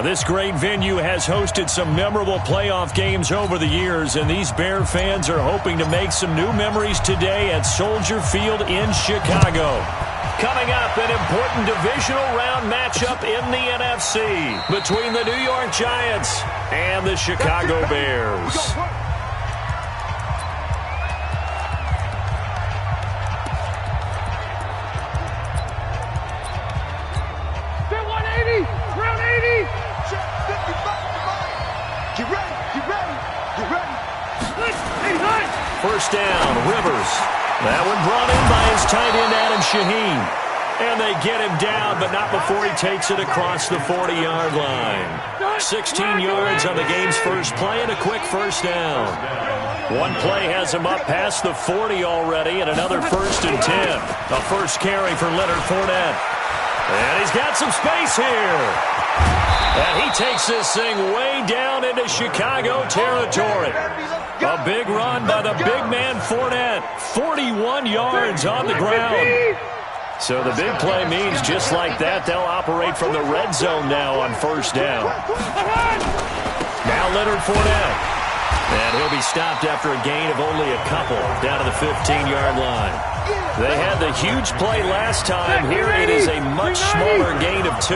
This great venue has hosted some memorable playoff games over the years, and these Bear fans are hoping to make some new memories today at Soldier Field in Chicago. Coming up, an important divisional round matchup in the NFC between the New York Giants and the Chicago Bears. First down, Rivers. That one brought in by his tight end, Adam Shaheen. And they get him down, but not before he takes it across the 40-yard line. 16 yards on the game's first play and a quick first down. One play has him up past the 40 already, and another 1st and 10. A first carry for Leonard Fournette. And he's got some space here. And he takes this thing way down into Chicago territory. A big run by the big man Fournette. 41 yards on the ground. So the big play means just like that, they'll operate from the red zone now on first down. Now Leonard Fournette. And he'll be stopped after a gain of only a couple down to the 15-yard line. They had the huge play last time. Here it is a much smaller gain of 2.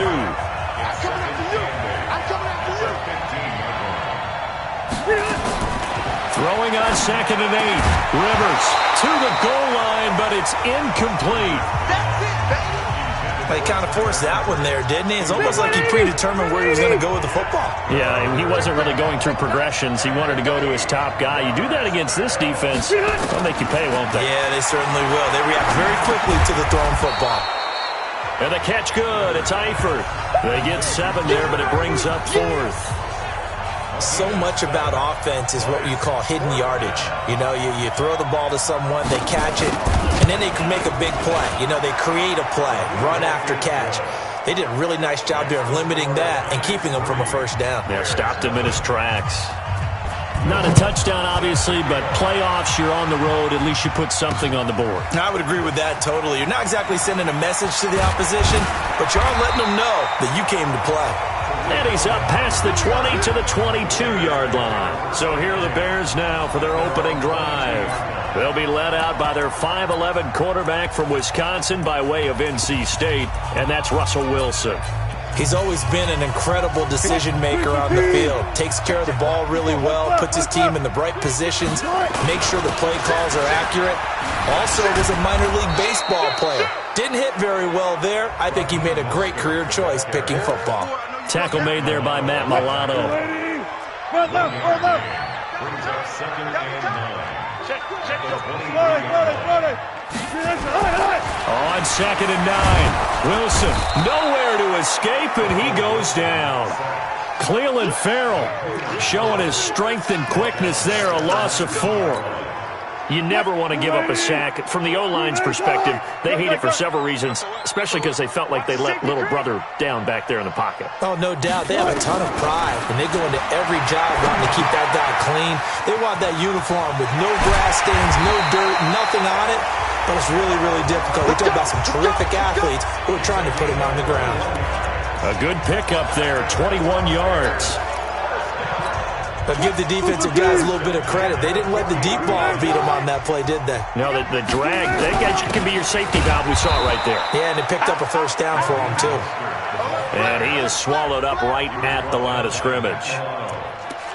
Throwing on 2nd and 8. Rivers to the goal line, but it's incomplete. He kind of forced that one there, didn't he? It's almost like he predetermined where he was going to go with the football. Yeah, he wasn't really going through progressions. He wanted to go to his top guy. You do that against this defense, they'll make you pay, won't they? Yeah, they certainly will. They react very quickly to the thrown football. And the catch good. It's Eifert. They get 7 there, but it brings up 4th. So much about offense is what you call hidden yardage. You know, you throw the ball to someone, they catch it, and then they can make a big play. You know, they create a play, run after catch. They did a really nice job there of limiting that and keeping him from a first down. Yeah, stopped him in his tracks. Not a touchdown, obviously, but playoffs, you're on the road. At least you put something on the board. I would agree with that totally. You're not exactly sending a message to the opposition, but you are letting them know that you came to play. And he's up past the 20 to the 22-yard line. So here are the Bears now for their opening drive. They'll be led out by their 5'11 quarterback from Wisconsin by way of NC State, and that's Russell Wilson. He's always been an incredible decision-maker on the field. Takes care of the ball really well, puts his team in the right positions, makes sure the play calls are accurate. Also was a minor league baseball player. Didn't hit very well there. I think he made a great career choice picking football. Tackle made there by Matt Milano. On 2nd and 9. Wilson nowhere to escape, and he goes down. Cleveland Farrell showing his strength and quickness there, a loss of 4. You never want to give up a sack. From the O-line's perspective, they hate it for several reasons, especially because they felt like they let little brother down back there in the pocket. Oh, no doubt. They have a ton of pride, and they go into every job wanting to keep that guy clean. They want that uniform with no grass stains, no dirt, nothing on it, but it's really, really difficult. We're talking about some terrific athletes who are trying to put him on the ground. A good pickup there, 21 yards. But give the defensive guys a little bit of credit. They didn't let the deep ball beat them on that play, did they? No, the drag, that guy can be your safety valve. We saw it right there. Yeah, and they picked up a first down for him, too. And he is swallowed up right at the line of scrimmage.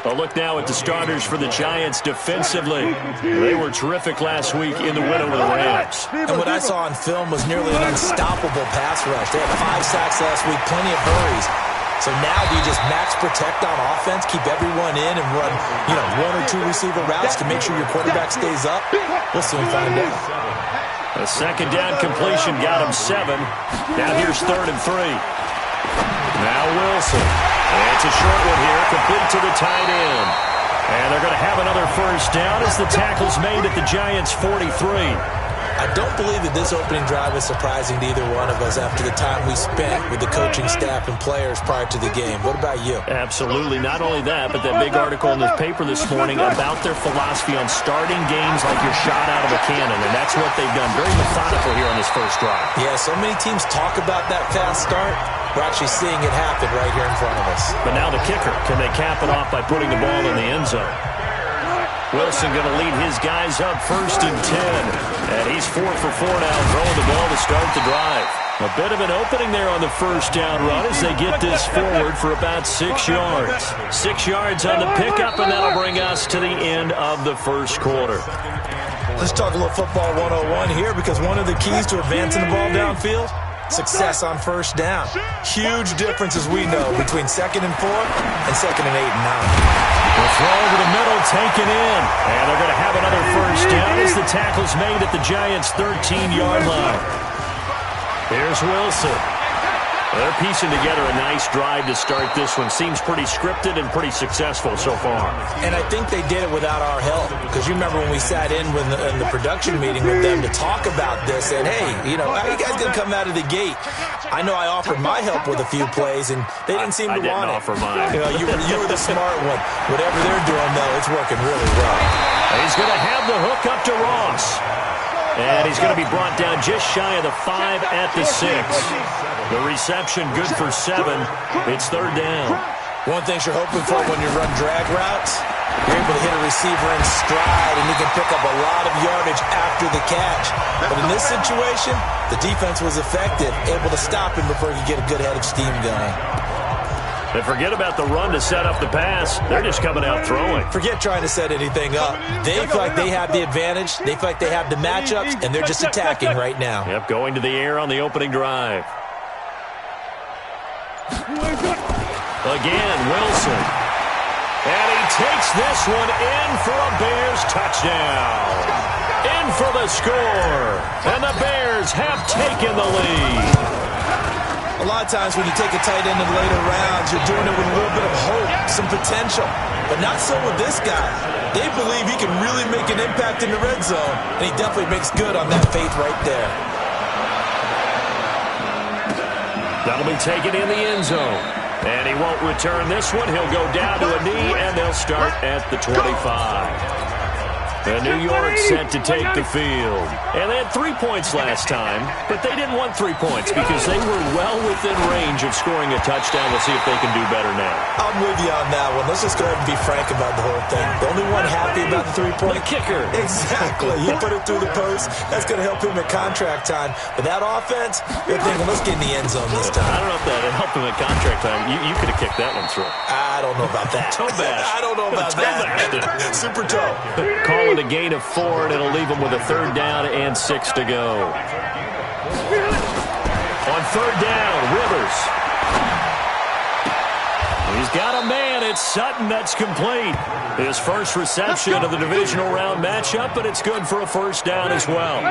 A look now at the starters for the Giants defensively. They were terrific last week in the win over the Rams. And what I saw on film was nearly an unstoppable pass rush. They had 5 sacks last week, plenty of hurries. So now do you just max protect on offense, keep everyone in, and run, 1 or 2 receiver routes to make sure your quarterback stays up? We'll soon find out. A 2nd down completion got him 7. Now here's 3rd and 3. Now Wilson. And it's a short one here, complete to the tight end. And they're going to have another first down as the tackle's made at the Giants' 43. I don't believe that this opening drive is surprising to either one of us after the time we spent with the coaching staff and players prior to the game. What about you? Absolutely. Not only that, but that big article in the paper this morning about their philosophy on starting games like you're shot out of a cannon, and that's what they've done. Very methodical here on this first drive. Yeah, so many teams talk about that fast start. We're actually seeing it happen right here in front of us. But now the kicker. Can they cap it off by putting the ball in the end zone? Wilson going to lead his guys up 1st and 10. And he's 4 for 4 now, throwing the ball to start the drive. A bit of an opening there on the first down run as they get this forward for about 6 yards. 6 yards on the pickup, and that'll bring us to the end of the first quarter. Let's talk a little football 101 here, because one of the keys to advancing the ball downfield, success on first down. Huge difference, as we know, between 2nd and 4 and 2nd and 8 and 9. The throw over the middle taken in, and they're going to have another first down as the tackle's made at the Giants' 13-yard line. Here's Wilson. They're piecing together a nice drive to start this one. Seems pretty scripted and pretty successful so far. And I think they did it without our help, because you remember when we sat in the production meeting with them to talk about this, and hey, how are you guys going to come out of the gate? I know I offered my help with a few plays, and they didn't seem to want it. I didn't offer mine. You were the smart one. Whatever they're doing, though, it's working really well. He's going to have the hook up to Ross. And he's going to be brought down just shy of the 5 at the 6. The reception good for 7. It's 3rd down. One thing you're hoping for when you run drag routes, you're able to hit a receiver in stride, and you can pick up a lot of yardage after the catch. But in this situation, the defense was effective, able to stop him before he could get a good head of steam going. And forget about the run to set up the pass. They're just coming out throwing. Forget trying to set anything up. They feel like they have the advantage. They feel like they have the matchups, and they're just attacking right now. Yep, going to the air on the opening drive. Again, Wilson. And he takes this one in for a Bears touchdown. In for the score. And the Bears have taken the lead. A lot of times when you take a tight end in later rounds, you're doing it with a little bit of hope, some potential. But not so with this guy. They believe he can really make an impact in the red zone, and he definitely makes good on that faith right there. That'll be taken in the end zone. And he won't return this one. He'll go down to a knee, and they'll start at the 25. And New York set to take the field. And they had 3 points last time, but they didn't want 3 points because they were well within range of scoring a touchdown. We'll see if they can do better now. I'm with you on that one. Let's just go ahead and be frank about the whole thing. The only one happy about the 3-point? The kicker. Exactly. He put it through the post. That's going to help him at contract time. But that offense, you're thinking, let's get in the end zone this time. I don't know if that helped him at contract time. You could have kicked that one through. I don't know about that. Toe bash. I don't know about that. Super toe. Call it a gain of 4, and it'll leave them with a 3rd down and 6 to go. On 3rd down, Rivers. He's got a man. It's Sutton. That's complete. His first reception of the divisional round matchup, but it's good for a 1st down as well.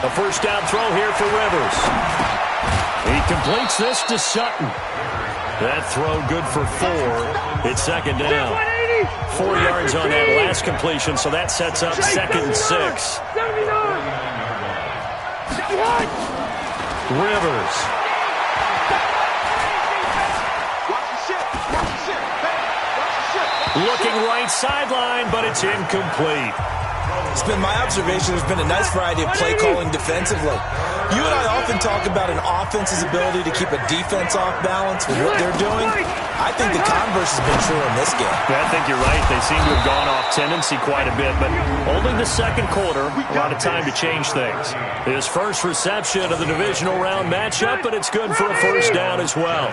A 1st down throw here for Rivers. He completes this to Sutton. That throw good for 4. It's 2nd down. 4 yards on that last completion, so that sets up 2nd and 6. Rivers. Looking right sideline, but it's incomplete. It's been my observation there's been a nice variety of play calling defensively. You and I often talk about an offense's ability to keep a defense off balance with what they're doing. I think the converse has been true in this game. Yeah, I think you're right. They seem to have gone off tendency quite a bit, but only the 2nd quarter, a lot of time to change things. His first reception of the divisional round matchup, but it's good for a 1st down as well.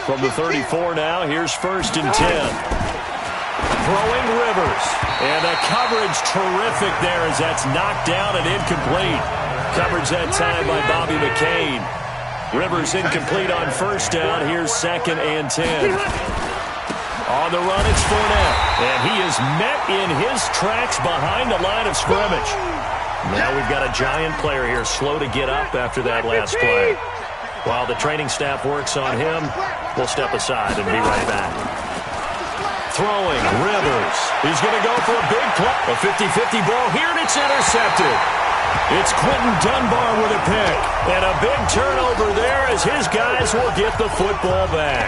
From the 34 now, here's 1st and 10. Throwing Rivers. And a coverage terrific there as that's knocked down and incomplete. Coverage that time by Bobby McCain. Rivers incomplete on 1st down. Here's 2nd and 10. On the run, it's Fournette. And he is met in his tracks behind the line of scrimmage. Now we've got a Giant player here slow to get up after that last play. While the training staff works on him, we'll step aside and be right back. Throwing, Rivers. He's going to go for a big play. A 50-50 ball here, and it's intercepted. It's Quentin Dunbar with a pick. And a big turnover there as his guys will get the football back.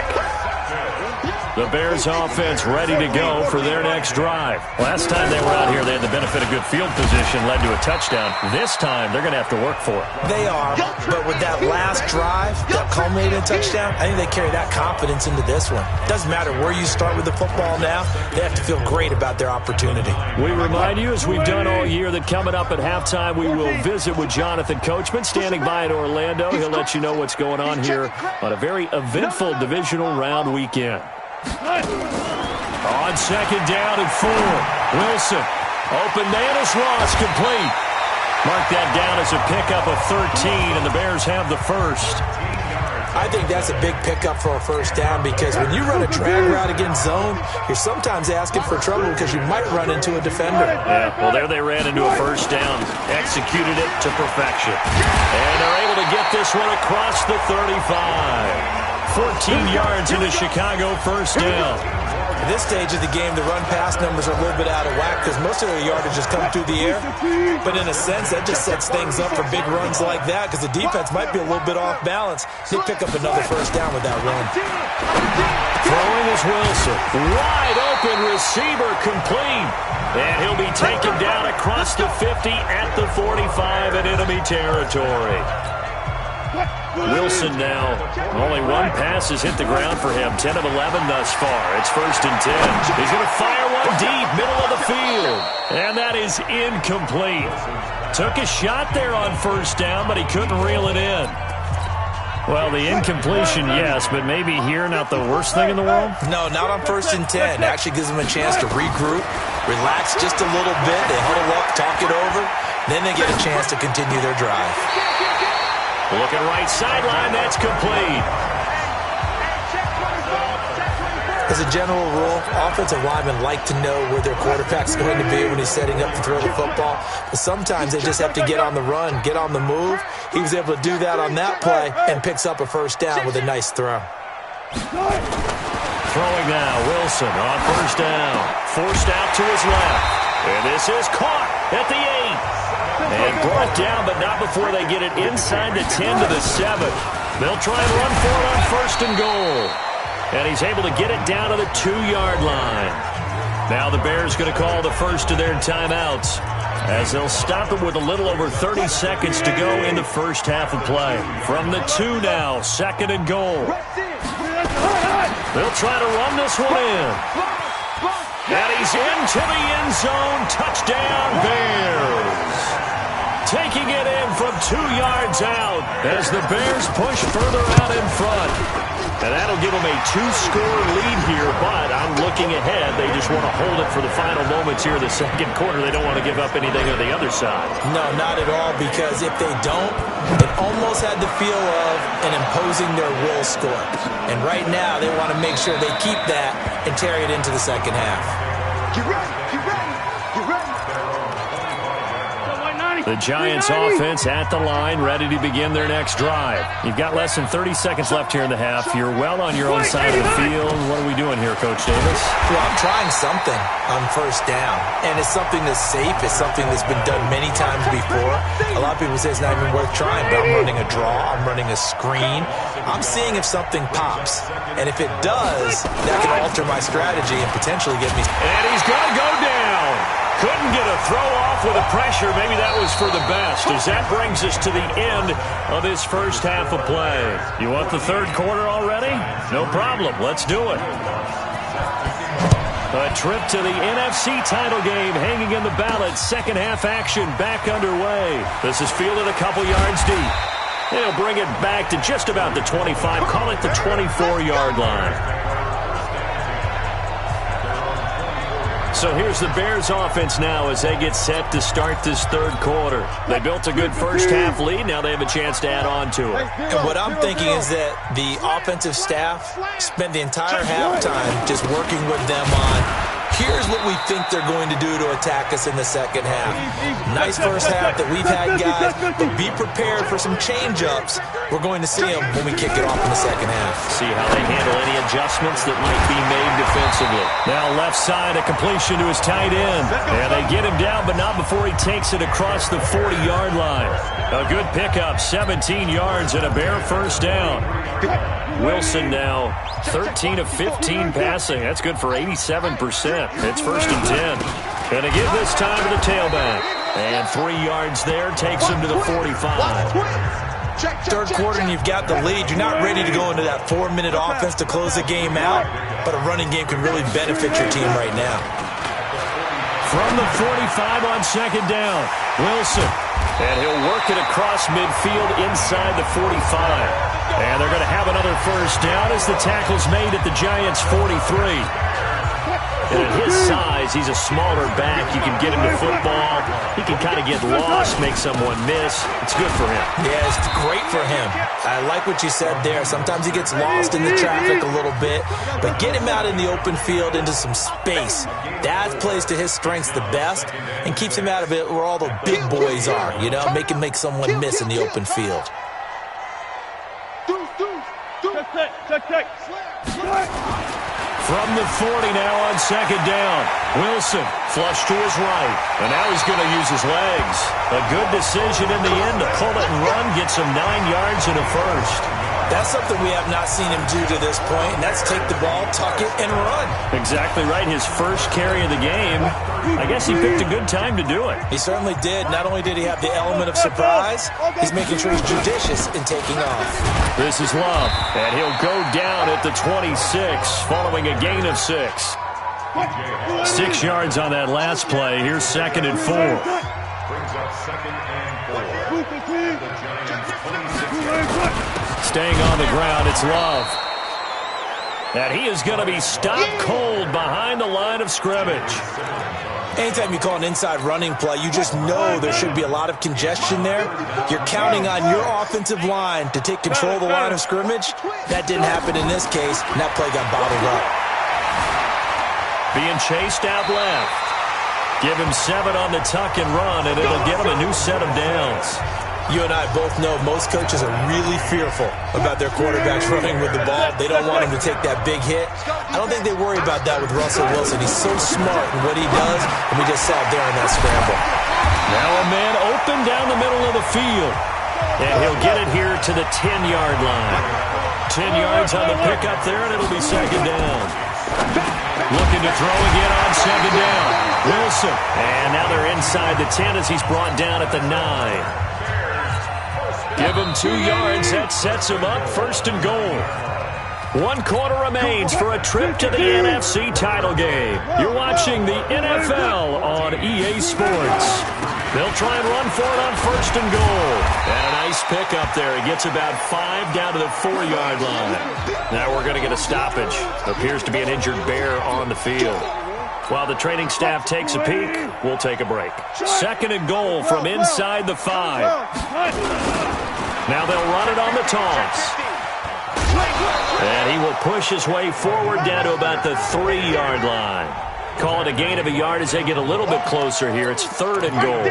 The Bears offense ready to go for their next drive. Last time they were out here, they had the benefit of good field position, led to a touchdown. This time, they're going to have to work for it. They are, but with that last drive that culminated in a touchdown, I think they carry that confidence into this one. Doesn't matter where you start with the football now, they have to feel great about their opportunity. We remind you, as we've done all year, that coming up at halftime, we will visit with Jonathan Coachman, standing by in Orlando. He'll let you know what's going on here on a very eventful divisional round weekend. On second down and 4, Wilson. Open man is Ross, complete. Mark that down as a pickup of 13, and the Bears have the first. I think that's a big pickup for a first down because when you run a drag route against zone, you're sometimes asking for trouble because you might run into a defender. Yeah, well, there they ran into a first down, executed it to perfection. And they're able to get this one across the 35. 14 yards into Chicago, first down. At this stage of the game, the run-pass numbers are a little bit out of whack because most of their yardage just come through the air. But in a sense, that just sets things up for big runs like that because the defense might be a little bit off balance. They pick up another first down with that run. Throwing is Wilson. Wide open receiver, complete. And he'll be taken down across the 50 at the 45 in enemy territory. Wilson now, only one pass has hit the ground for him. 10 of 11 thus far. It's first and 10. He's going to fire one deep, middle of the field. And that is incomplete. Took a shot there on first down, but he couldn't reel it in. Well, the incompletion, yes, but maybe here not the worst thing in the world? No, not on first and 10. Actually gives them a chance to regroup, relax just a little bit. They huddle up, talk it over. Then they get a chance to continue their drive. Looking right sideline, that's complete. As a general rule, offensive linemen like to know where their quarterback's going to be when he's setting up to throw the football. But sometimes they just have to get on the run, get on the move. He was able to do that on that play and picks up a first down with a nice throw. Throwing now, Wilson on first down. Forced out to his left. And this is caught at the 8. And brought down, but not before they get it inside the 10 to the 7. They'll try and run for it on first and goal. And he's able to get it down to the 2-yard line. Now the Bears going to call the first of their timeouts as they'll stop it with a little over 30 seconds to go in the first half of play. From the 2 now, second and goal. They'll try to run this one in. And he's into the end zone. Touchdown, Bears. Taking it in from 2 yards out as the Bears push further out in front. And that'll give them a 2-score lead here, but I'm looking ahead. They just want to hold it for the final moments here in the second quarter. They don't want to give up anything on the other side. No, not at all, because if they don't, it almost had the feel of an imposing their will score. And right now, they want to make sure they keep that and carry it into the second half. Get ready, get ready, get ready. The Giants offense at the line, ready to begin their next drive. You've got less than 30 seconds left here in the half. You're well on your own side of the field. What are we doing here, Coach Davis? Well, I'm trying something on first down, and it's something that's safe. It's something that's been done many times before. A lot of people say it's not even worth trying, but I'm running a draw. I'm running a screen. I'm seeing if something pops, and if it does, that can alter my strategy and potentially get me. And he's going to go down. Couldn't get a throw off with the pressure. Maybe that was for the best, as that brings us to the end of this first half of play. You want the third quarter already? No problem. Let's do it. A trip to the NFC title game hanging in the balance. Second half action back underway. This is fielded a couple yards deep. They'll bring it back to just about the 25. Call it the 24-yard line. So here's the Bears offense now as they get set to start this third quarter. They built a good first half lead. Now they have a chance to add on to it. And what I'm thinking is that the offensive staff spent the entire halftime just working with them on, here's what we think they're going to do to attack us in the second half. Nice first half that we've had, guys, but be prepared for some change-ups. We're going to see them when we kick it off in the second half. See how they handle any adjustments that might be made defensively. Now left side, a completion to his tight end. And they get him down, but not before he takes it across the 40-yard line. A good pickup, 17 yards and a Bear first down. Wilson now 13 of 15 passing. That's good for 87%. It's 1st and 10. Going to give this time to the tailback. And 3 yards there takes him to the 45. Third quarter and you've got the lead. You're not ready to go into that 4-minute offense to close the game out, but a running game can really benefit your team right now. From the 45 on 2nd down, Wilson. And he'll work it across midfield inside the 45. And they're going to have another 1st down as the tackle's made at the Giants' 43. And at his size, he's a smaller back. You can get him to football. He can kind of get lost, make someone miss. It's good for him. Yeah, it's great for him. I like what you said there. Sometimes he gets lost in the traffic a little bit, but get him out in the open field into some space. That plays to his strengths the best and keeps him out of it where all the big boys are, you know, make him make someone miss in the open field. From the 40 now on 2nd down. Wilson flush to his right. And now he's going to use his legs. A good decision in the end to pull it and run. Gets him 9 yards and a 1st. That's something we have not seen him do to this point, and that's take the ball, tuck it, and run. Exactly right. His first carry of the game. I guess he picked a good time to do it. He certainly did. Not only did he have the element of surprise, he's making sure he's judicious in taking off. This is Love, and he'll go down at the 26 following a gain of 6. 6 yards on that last play. Here's 2nd and 4. Brings up 2nd and 4. Staying on the ground, it's Love. And he is going to be stopped cold behind the line of scrimmage. Anytime you call an inside running play, you just know there should be a lot of congestion there. You're counting on your offensive line to take control of the line of scrimmage. That didn't happen in this case, and that play got bottled up. Being chased out left. Give him 7 on the tuck and run, and it'll get him a new set of downs. You and I both know most coaches are really fearful about their quarterbacks running with the ball. They don't want him to take that big hit. I don't think they worry about that with Russell Wilson. He's so smart in what he does, and we just saw it there in that scramble. Now a man open down the middle of the field. And he'll get it here to the 10-yard line. 10 yards on the pickup there, and it'll be 2nd down. Looking to throw again on 2nd down. Wilson. And now they're inside the 10 as he's brought down at the 9. Give him 2 yards. That sets him up 1st and goal. 1 quarter remains for a trip to the NFC title game. You're watching the NFL on EA Sports. They'll try and run for it on 1st and goal. And a nice pickup there. He gets about 5 down to the 4-yard line. Now we're going to get a stoppage. Appears to be an injured bear on the field. While the training staff takes a peek, we'll take a break. 2nd and goal from inside the 5. Now they'll run it on the toss. And he will push his way forward down to about the 3-yard line. Call it a gain of a yard as they get a little bit closer here. It's 3rd and goal.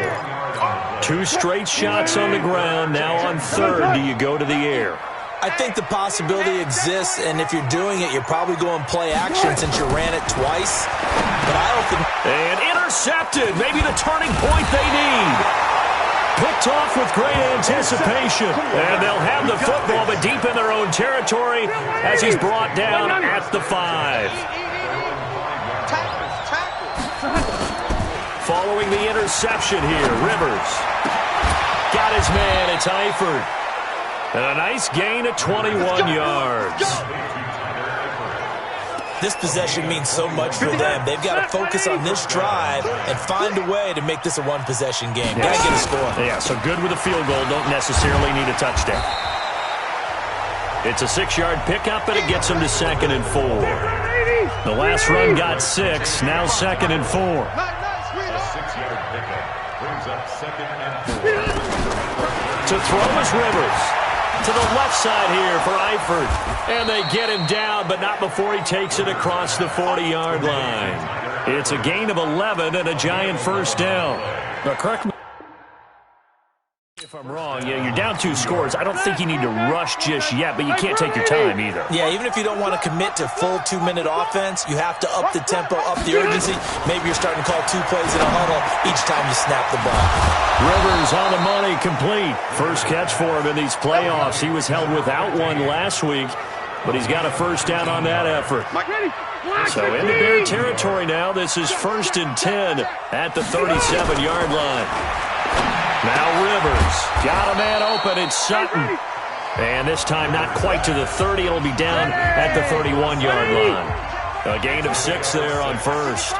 2 straight shots on the ground. Now on 3rd, do you go to the air? I think the possibility exists, and if you're doing it, you're probably going play action since you ran it twice. But I don't think... And intercepted. Maybe the turning point they need. Picked off with great anticipation. And they'll have the football, but deep in their own territory as he's brought down at the 5. Following the interception here, Rivers. Got his man. It's Eifert. And a nice gain of 21 yards. This possession means so much for them. They've got to focus on this drive and find a way to make this a one-possession game. Got to get a score. Yeah, so good with a field goal. Don't necessarily need a touchdown. It's a 6-yard pickup, and it gets them to 2nd and 4. The last run got 6. Now 2nd and 4. A 6-yard pickup brings up 2nd and 4. To throw is Rivers. To the left side here for Eifert. And they get him down, but not before he takes it across the 40-yard line. It's a gain of 11 and a Giant 1st down. Now, correct me if I'm wrong. Yeah, you're down 2 scores. I don't think you need to rush just yet, but you can't take your time either. Yeah, even if you don't want to commit to full 2-minute offense, you have to up the tempo, up the urgency. Maybe you're starting to call 2 plays in a huddle each time you snap the ball. Rivers on the money, complete. First catch for him in these playoffs. He was held without one last week. but he's got a first down on that effort. So into Bear territory now. This is 1st and 10 at the 37-yard line. Now Rivers got a man open. It's Sutton. And this time not quite to the 30. It'll be down at the 31-yard line. A gain of 6 there on first.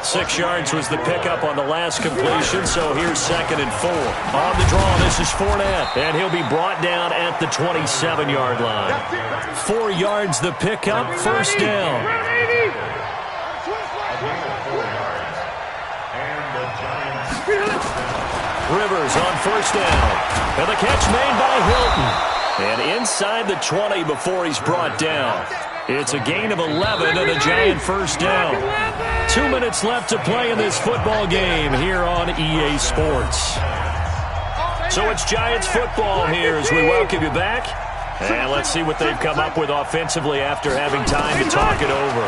6 yards was the pickup on the last completion, so here's 2nd and 4. On the draw, this is Fournette, and he'll be brought down at the 27-yard line. 4 yards the pickup, first down. Rivers on first down, and the catch made by Hilton. And inside the 20 before he's brought down. It's a gain of 11 and a Giant first down. 2 minutes left to play in this football game here on EA Sports. So it's Giants football here as we welcome you back. And let's see what they've come up with offensively after having time to talk it over.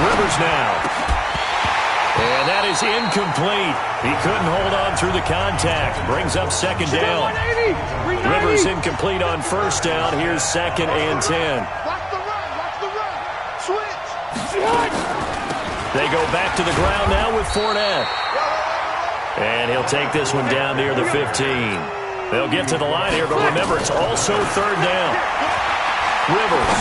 Rivers now. And that is incomplete. He couldn't hold on through the contact. Brings up 2nd down. Rivers incomplete on first down. Here's 2nd and 10. They go back to the ground now with Fournette. And he'll take this one down near the 15. They'll get to the line here, but remember, it's also 3rd down. Rivers.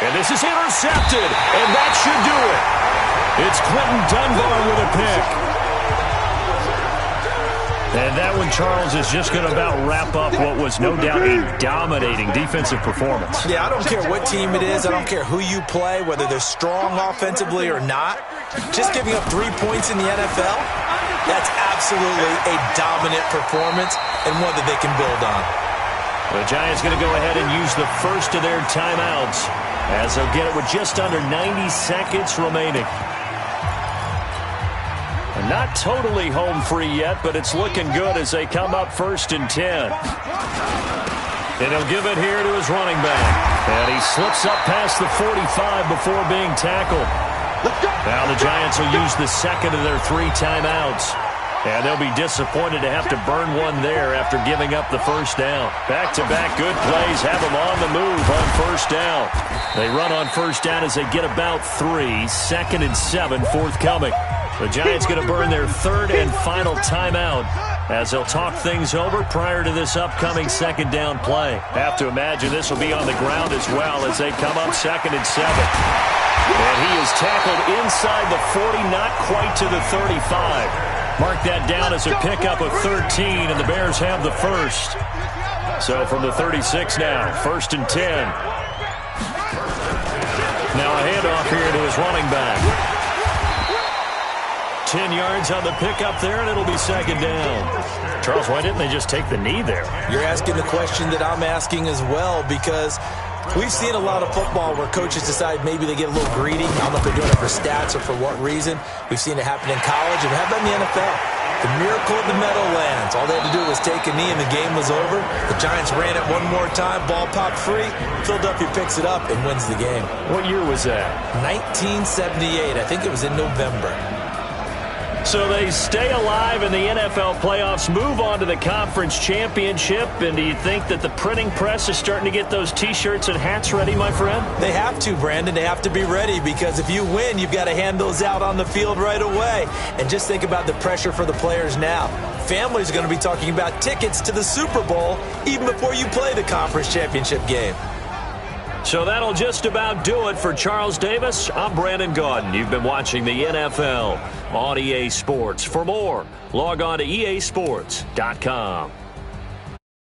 And this is intercepted, and that should do it. It's Clinton Dunbar with a pick. And that one, Charles, is just going to about wrap up what was no doubt a dominating defensive performance. Yeah, I don't care what team it is. I don't care who you play, whether they're strong offensively or not. Just giving up 3 points in the NFL, that's absolutely a dominant performance and one that they can build on. The Giants going to go ahead and use the first of their timeouts as they'll get it with just under 90 seconds remaining. Not totally home free yet, but it's looking good as they come up 1st and 10. And he'll give it here to his running back. And he slips up past the 45 before being tackled. Now the Giants will use the 2nd of their 3 timeouts. And they'll be disappointed to have to burn one there after giving up the first down. Back-to-back good plays have them on the move on first down. They run on first down as they get about 3. 2nd and 7 forthcoming. The Giants going to burn their 3rd and final timeout as they'll talk things over prior to this upcoming 2nd down play. Have to imagine this will be on the ground as well as they come up 2nd and 7. And he is tackled inside the 40, not quite to the 35. Mark that down as a pickup of 13, and the Bears have the first. So from the 36 now, 1st and 10. Now a handoff here to his running back. 10 yards on the pickup there, and it'll be 2nd down. Charles, why didn't they just take the knee there? You're asking the question that I'm asking as well, because we've seen a lot of football where coaches decide maybe they get a little greedy. I don't know if they're doing it for stats or for what reason. We've seen it happen in college, and how about in the NFL? The miracle of the Meadowlands. All they had to do was take a knee, and the game was over. The Giants ran it one more time. Ball popped free. Philadelphia picks it up and wins the game. What year was that? 1978. I think it was in November. So they stay alive in the NFL playoffs, move on to the conference championship, and do you think that the printing press is starting to get those T-shirts and hats ready, my friend? They have to, Brandon. They have to be ready because if you win, you've got to hand those out on the field right away. And just think about the pressure for the players now. Families are going to be talking about tickets to the Super Bowl even before you play the conference championship game. So that'll just about do it for Charles Davis. I'm Brandon Gaudin. You've been watching the NFL on EA Sports. For more, log on to easports.com.